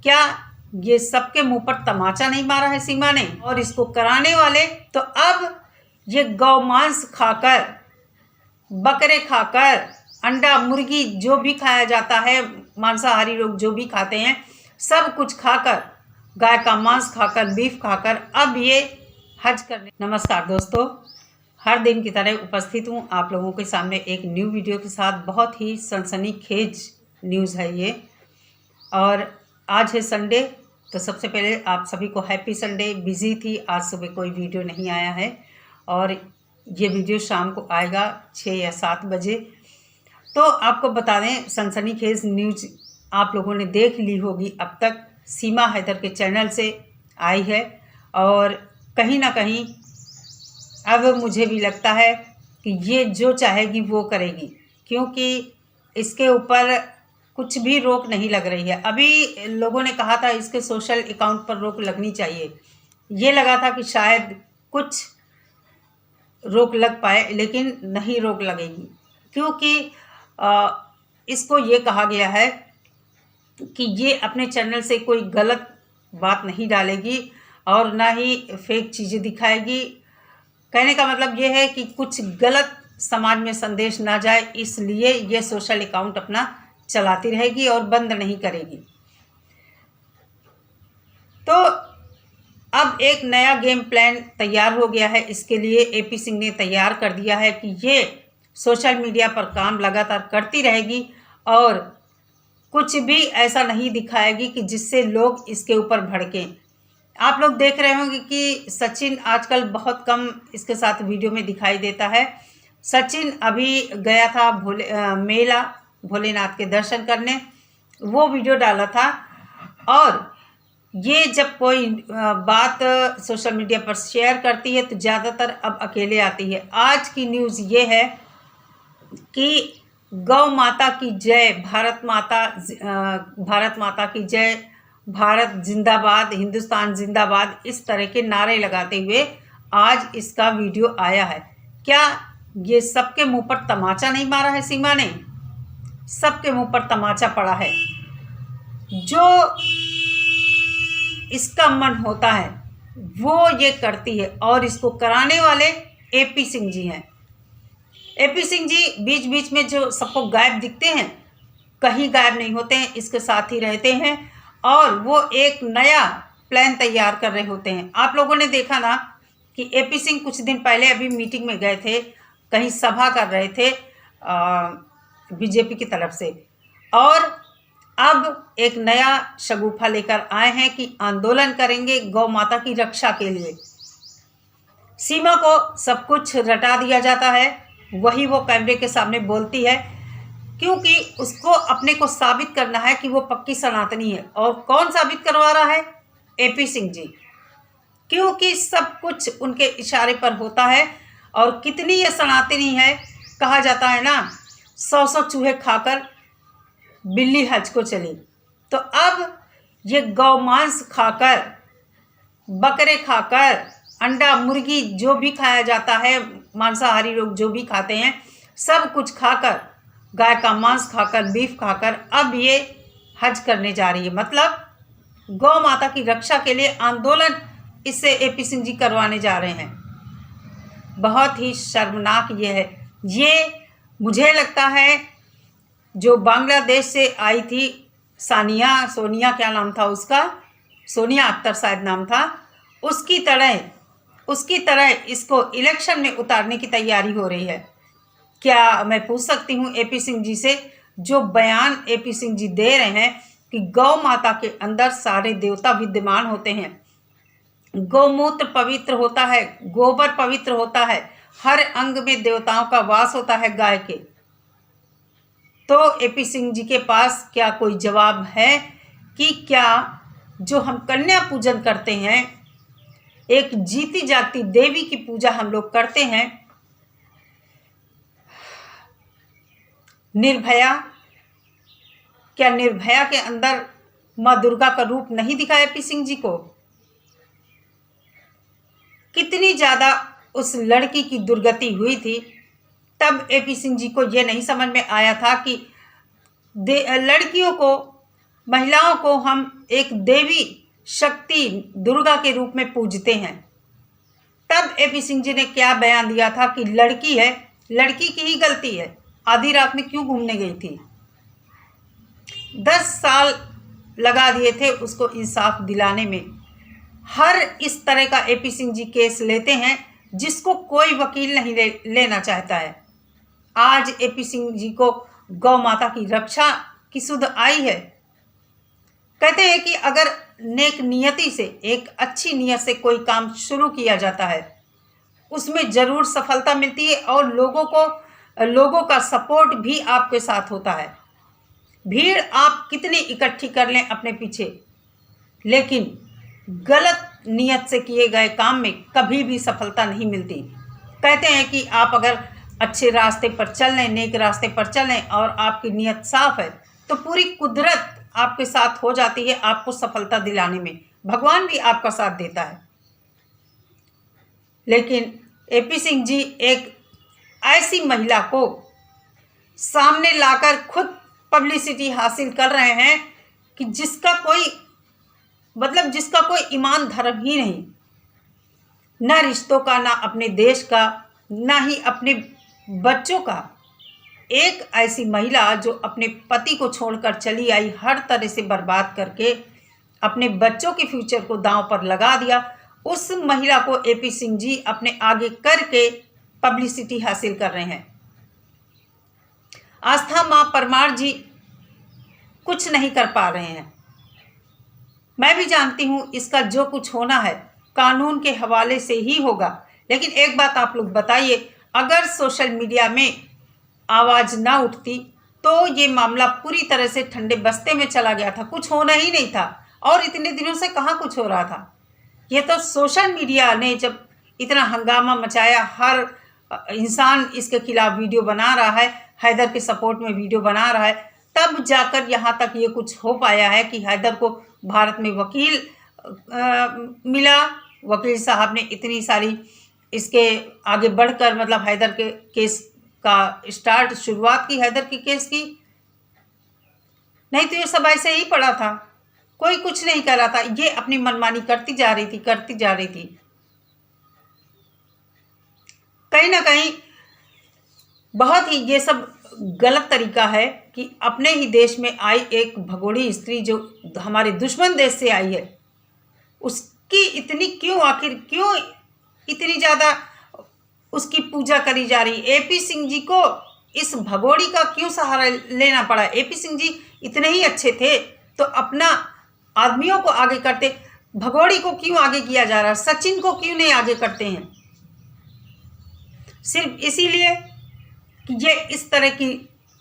क्या ये सबके मुंह पर तमाचा नहीं मारा है सीमा ने? और इसको कराने वाले तो अब ये गौ मांस खाकर, बकरे खाकर, अंडा मुर्गी जो भी खाया जाता है, मांसाहारी लोग जो भी खाते हैं, सब कुछ खाकर, गाय का मांस खाकर, बीफ खाकर अब ये हज करने। नमस्कार दोस्तों, हर दिन की तरह उपस्थित हूँ आप लोगों के सामने एक न्यू वीडियो के साथ। बहुत ही सनसनीखेज न्यूज़ है ये, और आज है संडे। तो सबसे पहले आप सभी को हैप्पी संडे। बिजी थी, आज सुबह कोई वीडियो नहीं आया है और ये वीडियो शाम को आएगा 6 या 7 बजे। तो आपको बता दें, सनसनीखेज न्यूज़ आप लोगों ने देख ली होगी अब तक, सीमा हैदर के चैनल से आई है। और कहीं ना कहीं अब मुझे भी लगता है कि ये जो चाहेगी वो करेगी, क्योंकि इसके ऊपर कुछ भी रोक नहीं लग रही है। अभी लोगों ने कहा था इसके सोशल अकाउंट पर रोक लगनी चाहिए, ये लगा था कि शायद कुछ रोक लग पाए, लेकिन नहीं रोक लगेगी, क्योंकि इसको ये कहा गया है कि ये अपने चैनल से कोई गलत बात नहीं डालेगी और ना ही फेक चीज़ें दिखाएगी। कहने का मतलब ये है कि कुछ गलत समाज में संदेश ना जाए, इसलिए ये सोशल अकाउंट अपना चलाती रहेगी और बंद नहीं करेगी। तो अब एक नया गेम प्लान तैयार हो गया है। इसके लिए एपी सिंह ने तैयार कर दिया है कि ये सोशल मीडिया पर काम लगातार करती रहेगी और कुछ भी ऐसा नहीं दिखाएगी कि जिससे लोग इसके ऊपर भड़कें। आप लोग देख रहे होंगे कि सचिन आजकल बहुत कम इसके साथ वीडियो में दिखाई देता है। सचिन अभी गया था मेला भोलेनाथ के दर्शन करने, वो वीडियो डाला था। और ये जब कोई बात सोशल मीडिया पर शेयर करती है तो ज़्यादातर अब अकेले आती है। आज की न्यूज़ ये है कि गौ माता की जय, भारत माता की जय, भारत जिंदाबाद, हिंदुस्तान जिंदाबाद, इस तरह के नारे लगाते हुए आज इसका वीडियो आया है। क्या ये सबके मुंह पर तमाचा नहीं मारा है सीमा ने? सबके मुंह पर तमाचा पड़ा है। जो इसका मन होता है वो ये करती है, और इसको कराने वाले एपी सिंह जी हैं। एपी सिंह जी बीच बीच में जो सबको गायब दिखते हैं, कहीं गायब नहीं होते हैं, इसके साथ ही रहते हैं और वो एक नया प्लान तैयार कर रहे होते हैं। आप लोगों ने देखा ना कि एपी सिंह कुछ दिन पहले अभी मीटिंग में गए थे, कहीं सभा कर रहे थे बीजेपी की तरफ से, और अब एक नया शगुफा लेकर आए हैं कि आंदोलन करेंगे गौ माता की रक्षा के लिए। सीमा को सब कुछ रटा दिया जाता है, वही वो कैमरे के सामने बोलती है, क्योंकि उसको अपने को साबित करना है कि वो पक्की सनातनी है। और कौन साबित करवा रहा है? एपी सिंह जी, क्योंकि सब कुछ उनके इशारे पर होता है। और कितनी ये सनातनी है, कहा जाता है ना, 100 चूहे खाकर बिल्ली हज को चली। तो अब ये गौ मांस खाकर, बकरे खाकर, अंडा मुर्गी जो भी खाया जाता है, मांसाहारी लोग जो भी खाते हैं, सब कुछ खाकर, गाय का मांस खाकर, बीफ खाकर अब ये हज करने जा रही है। मतलब गौ माता की रक्षा के लिए आंदोलन इससे एपी सिंह जी करवाने जा रहे हैं। बहुत ही शर्मनाक ये है। ये मुझे लगता है जो बांग्लादेश से आई थी सोनिया क्या नाम था उसका, सोनिया अख्तर शायद नाम था, उसकी तरह इसको इलेक्शन में उतारने की तैयारी हो रही है। क्या मैं पूछ सकती हूँ एपी सिंह जी से, जो बयान एपी सिंह जी दे रहे हैं कि गौ माता के अंदर सारे देवता विद्यमान होते हैं, गौमूत्र पवित्र होता है, गोबर पवित्र होता है, हर अंग में देवताओं का वास होता है गाय के, तो एपी सिंह जी के पास क्या कोई जवाब है कि क्या जो हम कन्या पूजन करते हैं, एक जीती जागती देवी की पूजा हम लोग करते हैं, निर्भया, क्या निर्भया के अंदर माँ दुर्गा का रूप नहीं दिखा एपी सिंह जी को? कितनी ज़्यादा उस लड़की की दुर्गति हुई थी, तब एपी सिंह जी को ये नहीं समझ में आया था कि लड़कियों को महिलाओं को हम एक देवी शक्ति दुर्गा के रूप में पूजते हैं। तब एपी सिंह जी ने क्या बयान दिया था कि लड़की है, लड़की की ही गलती है, आधी रात में क्यों घूमने गई थी। 10 साल लगा दिए थे उसको इंसाफ दिलाने में। हर इस तरह का एपी सिंह जी केस लेते हैं जिसको कोई वकील नहीं लेना चाहता है। आज एपी सिंह जी को गौ माता की रक्षा की सुध आई है। कहते हैं कि अगर नेक नियति से, एक अच्छी नियत से कोई काम शुरू किया जाता है उसमें ज़रूर सफलता मिलती है और लोगों का सपोर्ट भी आपके साथ होता है। भीड़ आप कितनी इकट्ठी कर लें अपने पीछे, लेकिन गलत नियत से किए गए काम में कभी भी सफलता नहीं मिलती। कहते हैं कि आप अगर अच्छे रास्ते पर चल लें, नेक रास्ते पर चलें और आपकी नियत साफ है तो पूरी कुदरत आपके साथ हो जाती है आपको सफलता दिलाने में। भगवान भी आपका साथ देता है। लेकिन एपी सिंह जी एक ऐसी महिला को सामने लाकर खुद पब्लिसिटी हासिल कर रहे हैं कि जिसका कोई ईमान धर्म ही नहीं, ना रिश्तों का, ना अपने देश का, ना ही अपने बच्चों का। एक ऐसी महिला जो अपने पति को छोड़कर चली आई, हर तरह से बर्बाद करके अपने बच्चों के फ्यूचर को दांव पर लगा दिया, उस महिला को एपी सिंह जी अपने आगे करके पब्लिसिटी हासिल कर रहे हैं। आस्था मां परमार जी कुछ नहीं कर पा रहे हैं। मैं भी जानती हूं इसका जो कुछ होना है कानून के हवाले से ही होगा। लेकिन एक बात आप लोग बताइए, अगर सोशल मीडिया में आवाज़ ना उठती तो ये मामला पूरी तरह से ठंडे बस्ते में चला गया था, कुछ होना ही नहीं था। और इतने दिनों से कहाँ कुछ हो रहा था। ये तो सोशल मीडिया ने जब इतना हंगामा मचाया, हर इंसान इसके खिलाफ वीडियो बना रहा है, हैदर के सपोर्ट में वीडियो बना रहा है, तब जाकर यहाँ तक ये कुछ हो पाया है कि हैदर को भारत में वकील मिला। वकील साहब ने इतनी सारी इसके आगे बढ़कर मतलब हैदर के केस का शुरुआत की, हैदर के केस की। नहीं तो ये सब ऐसे ही पड़ा था, कोई कुछ नहीं कर रहा था। ये अपनी मनमानी करती जा रही थी। कहीं ना कहीं बहुत ही ये सब गलत तरीका है कि अपने ही देश में आई एक भगोड़ी स्त्री जो हमारे दुश्मन देश से आई है, उसकी क्यों इतनी ज़्यादा उसकी पूजा करी जा रही। एपी सिंह जी को इस भगोड़ी का क्यों सहारा लेना पड़ा। एपी सिंह जी इतने ही अच्छे थे तो अपना आदमियों को आगे करते, भगोड़ी को क्यों आगे किया जा रहा है, सचिन को क्यों नहीं आगे करते हैं। सिर्फ इसीलिए कि ये इस तरह की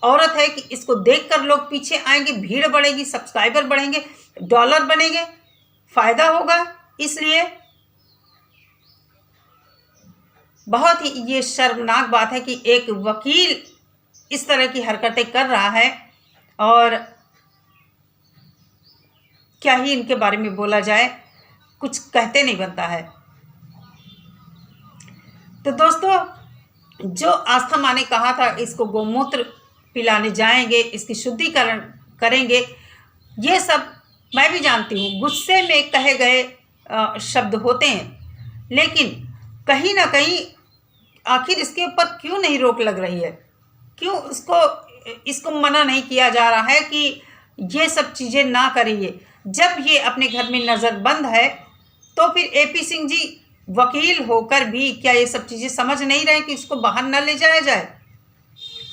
औरत है कि इसको देखकर लोग पीछे आएंगे, भीड़ बढ़ेगी, सब्सक्राइबर बढ़ेंगे, डॉलर बनेंगे, फायदा होगा। इसलिए बहुत ही ये शर्मनाक बात है कि एक वकील इस तरह की हरकतें कर रहा है और क्या ही इनके बारे में बोला जाए, कुछ कहते नहीं बनता है। तो दोस्तों, जो आस्था माँ ने कहा था इसको गोमूत्र पिलाने जाएंगे, इसकी शुद्धिकरण करेंगे, ये सब मैं भी जानती हूँ गुस्से में कहे गए शब्द होते हैं, लेकिन कहीं ना कहीं आखिर इसके ऊपर क्यों नहीं रोक लग रही है, क्यों इसको मना नहीं किया जा रहा है कि ये सब चीज़ें ना करिए। जब ये अपने घर में नज़रबंद है तो फिर एपी सिंह जी वकील होकर भी क्या ये सब चीज़ें समझ नहीं रहे कि इसको बाहर न ले जाया जाए।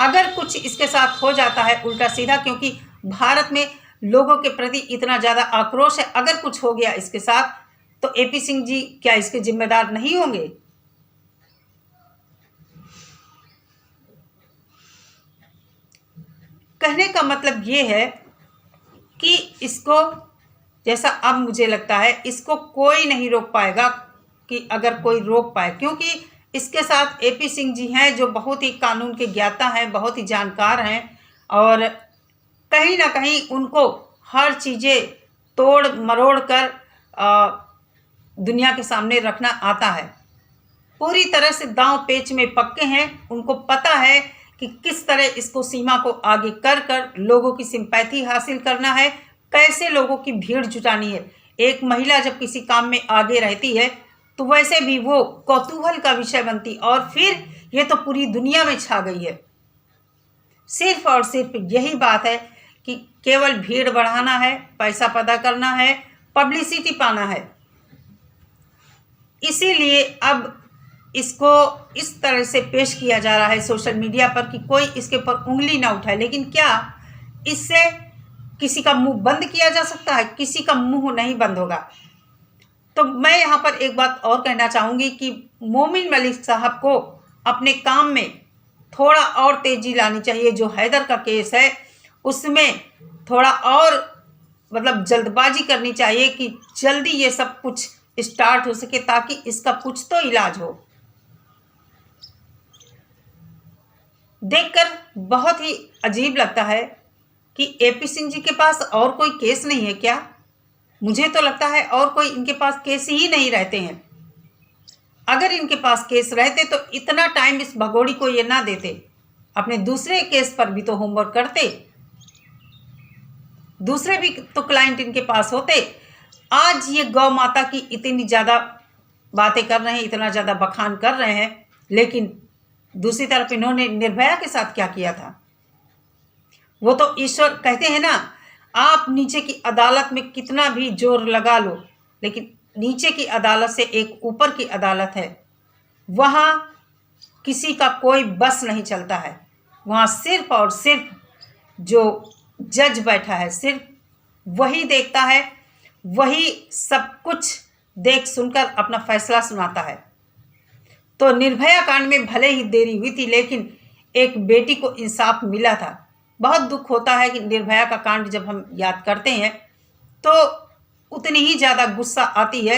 अगर कुछ इसके साथ हो जाता है उल्टा सीधा, क्योंकि भारत में लोगों के प्रति इतना ज़्यादा आक्रोश है, अगर कुछ हो गया इसके साथ तो एपी सिंह जी क्या इसके जिम्मेदार नहीं होंगे। कहने का मतलब ये है कि इसको, जैसा अब मुझे लगता है, इसको कोई नहीं रोक पाएगा कि अगर कोई रोक पाए, क्योंकि इसके साथ एपी सिंह जी हैं जो बहुत ही कानून के ज्ञाता हैं, बहुत ही जानकार हैं और कहीं ना कहीं उनको हर चीज़ें तोड़ मरोड़ कर दुनिया के सामने रखना आता है। पूरी तरह से दांव पेच में पक्के हैं, उनको पता है कि किस तरह इसको सीमा को आगे कर लोगों की सिंपैथी हासिल करना है, कैसे लोगों की भीड़ जुटानी है। एक महिला जब किसी काम में आगे रहती है तो वैसे भी वो कौतूहल का विषय बनती, और फिर ये तो पूरी दुनिया में छा गई है। सिर्फ और सिर्फ यही बात है कि केवल भीड़ बढ़ाना है, पैसा पैदा करना है, पब्लिसिटी पाना है। इसीलिए अब इसको इस तरह से पेश किया जा रहा है सोशल मीडिया पर कि कोई इसके ऊपर उंगली ना उठाए। लेकिन क्या इससे किसी का मुंह बंद किया जा सकता है? किसी का मुंह नहीं बंद होगा। तो मैं यहाँ पर एक बात और कहना चाहूँगी कि मोमिन मलिक साहब को अपने काम में थोड़ा और तेज़ी लानी चाहिए। जो हैदर का केस है उसमें थोड़ा और मतलब जल्दबाजी करनी चाहिए कि जल्दी ये सब कुछ स्टार्ट हो सके, ताकि इसका कुछ तो इलाज हो। देखकर बहुत ही अजीब लगता है कि एपी सिंह जी के पास और कोई केस नहीं है क्या? मुझे तो लगता है और कोई इनके पास केस ही नहीं रहते हैं। अगर इनके पास केस रहते तो इतना टाइम इस भगोड़ी को ये ना देते, अपने दूसरे केस पर भी तो होमवर्क करते, दूसरे भी तो क्लाइंट इनके पास होते। आज ये गौ माता की इतनी ज़्यादा बातें कर रहे हैं, इतना ज़्यादा बखान कर रहे हैं, लेकिन दूसरी तरफ इन्होंने निर्भया के साथ क्या किया था? वो तो ईश्वर कहते हैं ना, आप नीचे की अदालत में कितना भी जोर लगा लो, लेकिन नीचे की अदालत से एक ऊपर की अदालत है, वहाँ किसी का कोई बस नहीं चलता है। वहाँ सिर्फ और सिर्फ जो जज बैठा है सिर्फ वही देखता है, वही सब कुछ देख सुनकर अपना फैसला सुनाता है। तो निर्भया कांड में भले ही देरी हुई थी, लेकिन एक बेटी को इंसाफ मिला था। बहुत दुख होता है कि निर्भया का कांड जब हम याद करते हैं तो उतनी ही ज़्यादा गुस्सा आती है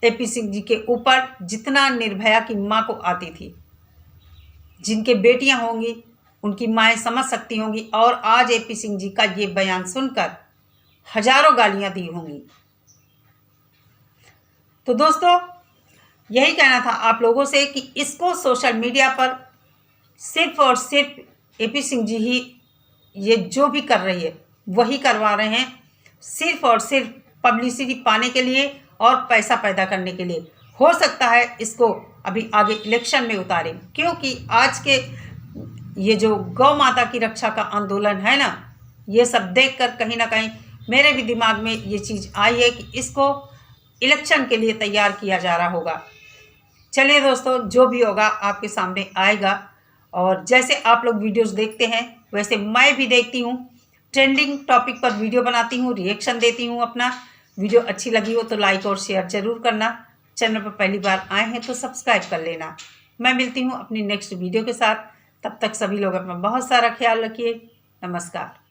एपी सिंह जी के ऊपर जितना निर्भया की माँ को आती थी। जिनके बेटियां होंगी उनकी माएँ समझ सकती होंगी, और आज एपी सिंह जी का ये बयान सुनकर हजारों गालियां दी होंगी। तो दोस्तों, यही कहना था आप लोगों से कि इसको सोशल मीडिया पर सिर्फ और सिर्फ एपी सिंह जी ही ये जो भी कर रही है वही करवा रहे हैं, सिर्फ और सिर्फ पब्लिसिटी पाने के लिए और पैसा पैदा करने के लिए। हो सकता है इसको अभी आगे इलेक्शन में उतारें, क्योंकि आज के ये जो गौ माता की रक्षा का आंदोलन है ना, ये सब देखकर कहीं ना कहीं मेरे भी दिमाग में ये चीज़ आई है कि इसको इलेक्शन के लिए तैयार किया जा रहा होगा। चलिए दोस्तों, जो भी होगा आपके सामने आएगा, और जैसे आप लोग वीडियोस देखते हैं वैसे मैं भी देखती हूँ। ट्रेंडिंग टॉपिक पर वीडियो बनाती हूँ, रिएक्शन देती हूँ अपना। वीडियो अच्छी लगी हो तो लाइक और शेयर ज़रूर करना। चैनल पर पहली बार आए हैं तो सब्सक्राइब कर लेना। मैं मिलती हूँ अपनी नेक्स्ट वीडियो के साथ। तब तक सभी लोग अपना बहुत सारा ख्याल रखिए। नमस्कार।